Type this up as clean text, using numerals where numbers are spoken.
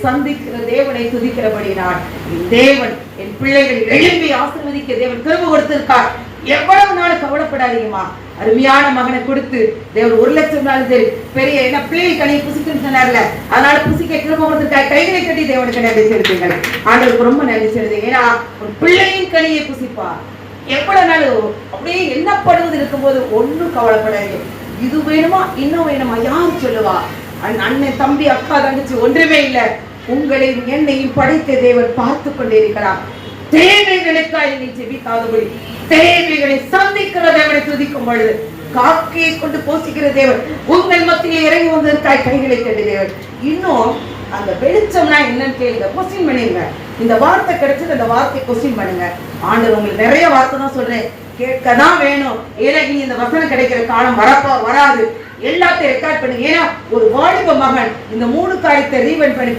சந்திக்கிற தேவனை துதிக்கிறபடினான் தேவன் என் பிள்ளைகளை எழுப்பி ஆசீர்வதிக்க தேவன் கிருபை கொடுத்திருக்கார். எவ்வளவு நாள் கவலைப்படாதீங்கம்மா. அருமையான மகனை கொடுத்து தேவன் 1,00,000 சரி பெரிய என்ன பிள்ளைகள் கனியை புசிக்குன்னு சொன்னார்ல, அதனால புசிக்க கிருபை கொடுத்திருக்கார். கைகளை கட்டி தேவனுக்கு நன்றி செலுத்துங்கள். ஆண்டவருக்கு ரொம்ப நன்றி செலுத்துங்க. ஏன்னா ஒரு பிள்ளையின் கனியை புசிப்பா. எவ்வளவு நாள் அப்படியே எண்ணப்படுவது இருக்கும்போது ஒன்னும் கவலைப்படாதீங்க. இது வேணுமா இன்னும் வேணுமா யார் சொல்லுவா? அண்ணன் தம்பி அக்கா தங்கச்சி ஒன்றுமே இல்லை. உங்களையும் என்னையும் படைத்த தேவன் பார்த்து கொண்டிருக்கிறார். தேவைகளுக்காக நீ ஜெபிக்காதபடி தேவைகளை சந்திக்கிற தேவனை துதிக்கும் பொழுது காக்கையை கொண்டு போசிக்கிற தேவன் உங்கள் மத்தியில் இறங்கி வந்ததற்காக கைகளை கட்டி தேவன். இன்னும் அந்த வெளிச்சம்னா என்னன்னு கேளுங்க, கொஸ்டின் பண்ணிருங்க. இந்த வார்த்தை கிடைச்சது, அந்த வார்த்தை கொஸ்டின் பண்ணுங்க. ஆண்டவர் உங்களுக்கு நிறைய வார்த்தை தான் சொல்றேன், கேட்கதான் வேணும். ஏன்னா இனி இந்த வசனம் கிடைக்கிற காலம் வராது. எல்லாத்தையும் ரெக்கார்ட் பண்ணுங்க. ஏன்னா ஒரு வாலிப மகன் இந்த 3 காரியத்தை ரீவெண்ட் பண்ணி